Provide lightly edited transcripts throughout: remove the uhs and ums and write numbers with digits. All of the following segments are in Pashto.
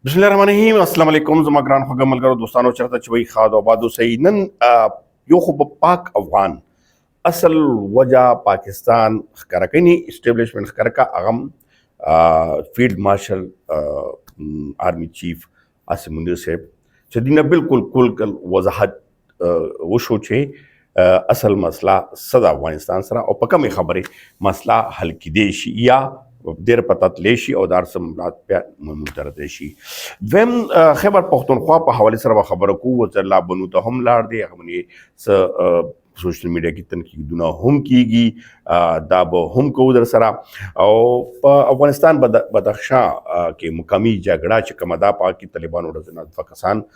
بسم الله الرحمن الرحیم. السلام علیکم زما ګران خوږه ملګرو دوستانو چرته چې وي خاد او بادو صحیح نن یو خو به پاک افغان اصل وجہ پاکستان ښکاره اسټیبلیشمنٹ ښکاره کا اغم فیلډ مارشل آرمی چیف عاصم منیر صاحب چې دینه بالکل کل وضاحت وشو چې اصل مسله صد افغانستان سره او په کومې خبرې مسله حل کیدی شي یا ډېر پته تللی شي او دا سمات بیا موږ ته راتلی شي. دویم خیبر پښتونخوا په حوالې سره به خبره کوو. وزیر الله بنو ته هم لاړ دی، هغه باندې څه سوشل میډیا کې تنقیدونه هم کیږي، دا به هم کوو در سره. او په افغانستان بدخشان کې مقامي جګړه چې کومه ده په هغه کې طالبانو ورځنه دوه کسان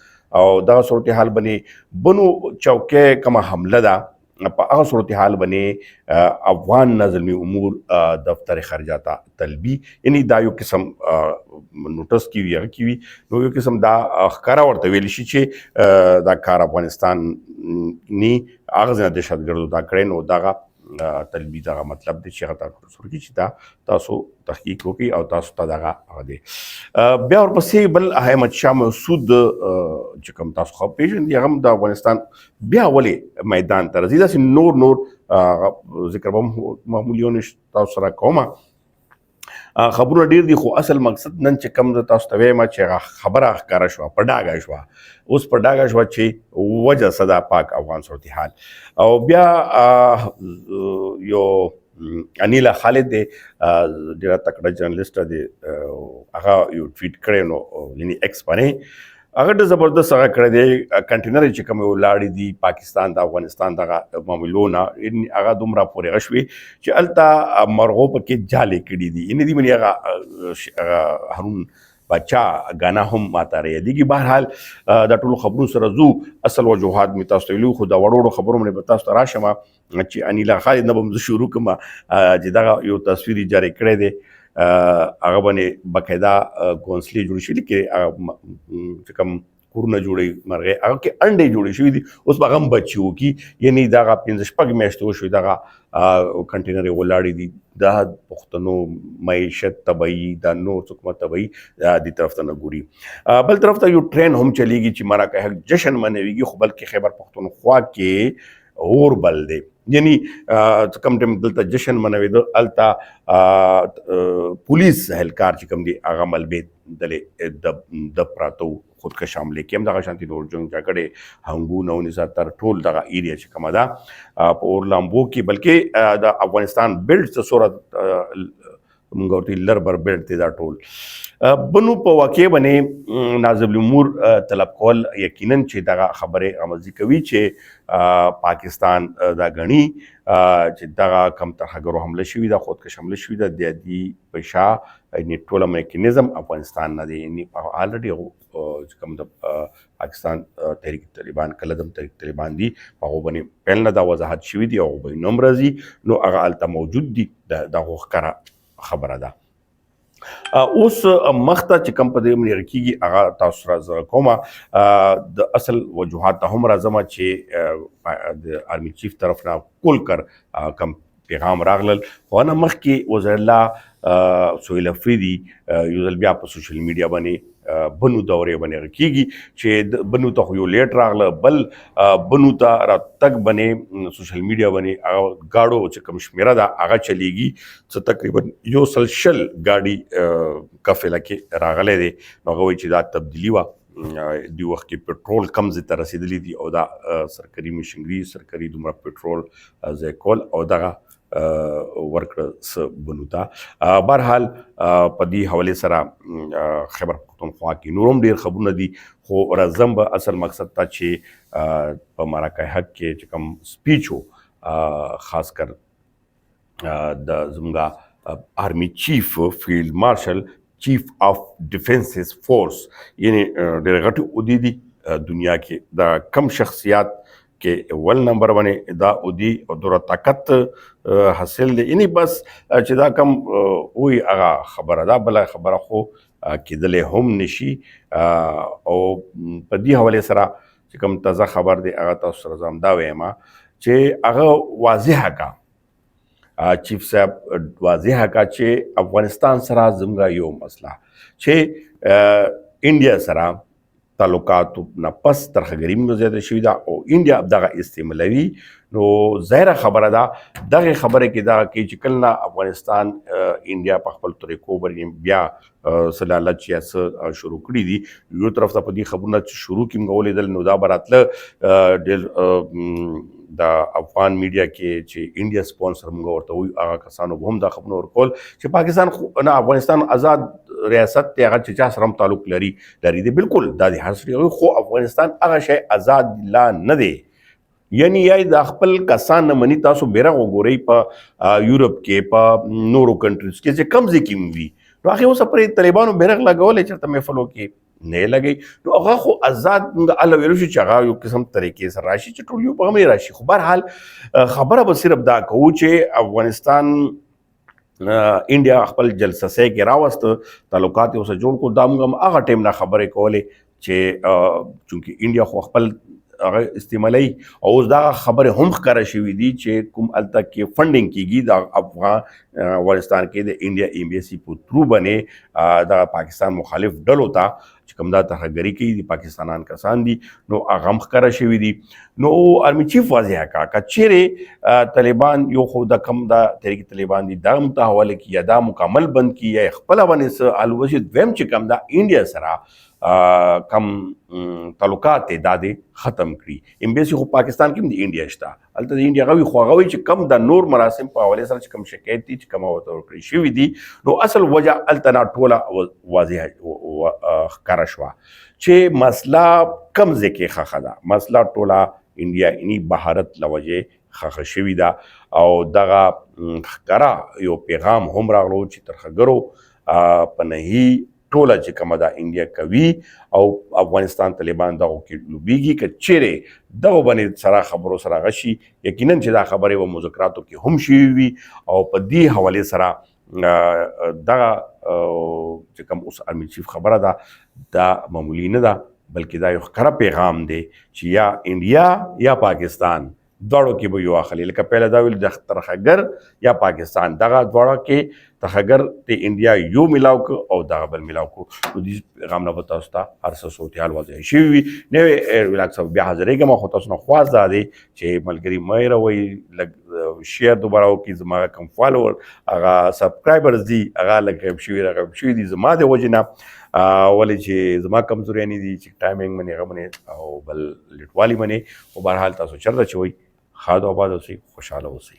او دغه صورتحال باندې بنو چوکۍ کومه حمله ده په هغه صورتحال باندې افغان نظمی امور دفتر خارجات طلبي یعنی دا یو قسم نوټس کی وی هغه کی وی نو یو قسم دا ښکارا ورته ویل شي چې دا کار افغانستان ني هغه ځنه دهشتګردو دا کړی نو دغه طلبي دغه مطلب دی چې هغه تاسو ورکی چې دا تاسو تحقیق وکړي او تاسو ته دغه هغه دی. بیا ورپسې بل احمد شاه مسعود چې کوم تاسو خو پیژنئ هغه د افغانستان بیا ولې میدان ته راځي. داسې نور ذکر به معمولیونه تاسو سره کومه خبرونه ډیر دي، خو اصل مقصد نن چې کوم د تاسو ته وایم چې خبره ښکاره شوه په ډاګه شوه اوس په ډاګه شوه چې وجه صدا پاک افغان صورتحال. او بیا یو انیلا خالد دی ډېره تکړه جرنلسټه دی، هغه یو ټویټ کړی نو یعنی ایکس باندې هغه ډېر زبردست هغه کړی دی کنټینر چې کومې ولاړې دي پاکستان د افغانستان دغه معاملو نه هغه دومره پورې هغه شوې چې هلته مرغو پکې جالې کړي دي، یعنې دې باندې هغه هارون باچا ګانا هم ماته رایادېږي. بهرحال دا ټولو خبرو سره ځو اصل وجوهات مې تاسو ته ویلي، خو د وړو خبرو باندې به تاسو ته راشم چې انیلا خالد نه به زه شروع کړم چې دغه یو تصویر یې جاري کړی دی، هغه باندې باقاعده کونسلې جوړې شوي دي چې کوم کورونه جوړوي مرغۍ هغه کې انډې جوړې شوي دي، اوس به هغه هم بچي وکړي، یعنې دغه 5-6 میاشتې وشوې دغه کنټینر یې ولاړې دي. دا پښتنو معیشت تباهي دا نور څه کومه تباهي دې طرف ته نه ګوري. بل طرف ته یو ټرین هم چلیږي چې مراکه حق جشن منویږي، خو بلکې خیبر پښتونخوا کې اور بل دی، یعنی کوم ټیم دلته جشن منویده هلته پولیس اهلکار چې کوم دی هغه ملبې دلې د پراتو خودکش حملې کې هم دغه شانتي نور جنګ جګړې هنګو 1970 ټول دغه ایریا چې کومه ده په اور لامبو کې، بلکې د افغانستان بیلټ څه صورت موږ ورته لربر بیلټ دی دا ټول. بنو په واقع باندې ناظم الامور طلب کول یقینا چې دغه خبرې غمزي کوي چې پاکستان دا غني چې دغه کم ترهګرو حمله شوي ده، خودکش حمله شوي ده، د دې په شا یعنې ټوله میکانیزم افغانستان نه دی، یعنې الریډي چې کوم د پاکستان تحریک طالبان کلدم تحریک طالبان دي هغو باندې پیل نه دا وضاحت شوي دي، هغو به نوم راځي نو هغه هلته موجود دي، دغه ښکاره خبره ده. اوس مخته چې کوم په دې باندې کېږي هغه تاسو سره زه کومه د اصل وجوهات ته هم راځم چې د آرمي چیف طرف نه کل کم پیغام راغلل، خو نه مخکې وزیر الله سهیل افریدي یو ځل بیا په سوشل میډیا باندې بنو دورې باندې کېږي چې بنو ته خو یو لیټ راغله، بل بنو ته راتګ باندې سوشل میډیا باندې هغه ګاډو چې کوم شمیره ده هغه چلیږي، څه تقریبا 100 ګاډي قافله کې راغلی دی. نو هغه وایي چې دا تبدیلي وه، دی وخت کې پټرول کم ځای ته رسېدلی دي او دا سرکري مشینري سرکري دومره پټرول ځای کول او دغه ورکړه څه بنو ته. بهرحال په دې حوالې سره خیبر پښتونخوا کې نور هم ډېر خبرونه دي، خو راځم به اصل مقصد ته چې په مراکه حق کې چې کوم سپیچ و خاص کر د زموږ آرمی چیف فیلډ مارشل چیف آف ډیفینسز فورس یعنې ډېرې غټې عهدې دي دنیا کې، د کم شخصیات کې اول نمبر باندې دا عهدې او دومره طاقت حاصل دی، یعنې بس چې دا کم وایي هغه خبره ده، بله خبره خو کېدلی هم نشي. او په دې حوالې سره چې کوم تازه خبر دی هغه تاسو سره زه همدا وایم چې هغه واضحه کا چیف صاحب واضحه کا چې افغانستان سره زموږ یو مسله چې انډیا سره تعلقاتو نه پس ترهګري موږ زیاته شوې ده او انډیا دغه استعمالوي. نو ظاهره خبره ده دغه خبره کې دا کې چې کله افغانستان انډیا په خپل طریقو باندې بیا سلالت چې شروع کړي دي یو طرف ته په دې خبرونه شروع کیم غولېدل نو دا براتله د افغان میډیا کې چې انډیا سپانسر موږ ورته وایو هغه کسانو به هم دا خبرونه ورکول چې پاکستان نه افغانستان آزاد ریاست دی هغه چې چا سره هم تعلق لري دی بالکل دا د هر څه خو افغانستان هغه شی آزاد لا نه دی. یعنی یا د خپل کسان نه مني تاسو بیرغ وګورئ په یورپ کې په نورو کنټریز کې چې کم ځای کې وي نو هغې اوس پرې طالبانو بیرغ لګولی چېرته محفلو کې نه لګوي نو هغه خو آزاد موږ هله ویلو شو چې هغه یو قسم طریقې سره راشي چې ټول یو په هم راشي. خو بهرحال خبره به صرف دا کوو چې افغانستان انډیا خپل جلسه کې راوسته تعلقات یې اوسه جوړ کړو دا موږ هم هغه ټایم نه خبرې کولې چې چونکې انډیا خو خپل هغه استعمالوي او اوس دا خبرې هم ښکاره شوي دي چې کوم هلته کې فنډینګ کیږي د افغانستان کې د انډیا ایمبیسي په تھرو باندې د پاکستان مخالف ډلو ته چې کوم دا ترهګري کوي د پاکستانان کسان دي نو هغه هم ښکاره شوي دي. نو آرمي چیف واضح کړه که چیرې طالبان یو خو د کم د تحریک طالبان دي دا هم ته حواله کړي یا دا مکمل بند کړي یا خپله باندې څه الوشي دویم چې کوم دا انډیا سره کم تعلقات دی دا دی ختم کړي. ایمبیسي خو پاکستان کې هم د انډیا شته هلته د انډیا هغه وي خو هغه وایي چې کم د نور مراسم په حوالې سره چې کوم شکایت دي چې کومه ورته ورکړي شوي دي نو اصل وجه هلته نه ټوله واضح ښکاره شوه چې مسله کم ځای کې ښخه ده مسله ټوله انډیا اني بهارت له وجې ښخه شوې ده او دغه ښکاره یو پیغام هم راغلو چې ترهګرو په نهي ټوله چې کومه دا انډیا کوي او افغانستان طالبان دغو کې لوبیږي که چیرې دغو باندې سره خبرو سره غشي یقینا چې دا خبرې به مذاکراتو کې هم شوي وي او په دې حوالې سره دغه چې کوم اوس آرمي چیف خبره ده دا معمولي نه ده بلکې دا یو ښکاره پیغام دی چې یا انډیا یا پاکستان دواړو کې به یو اخلي لکه پهله دا ویل د ترهګر یا پاکستان دغه دواړه کې ترهګر د انډیا یو میلاو که او دغه بل میلاو کو نو دې پیغام نه به تاسو ته هر څه صوتیال واضح شوي وي نوې ولاک صاحب بیا حاضرېږم خو تاسو نه خواست دا دی چې ملګري مه هېروئ لږ شیر دوباره وکړي زما کوم فالوور هغه سبسکرایبرز دي هغه لږ غیب شوي دي زما د وجې نه ولې چې زما کمزوریانې دي چې ټایمینګ منې هغه منې او بل لیټوالي منې خو بهرحال تاسو چېرته چې وئ ښاد او آباد اوسئ خوشحاله اوسئ.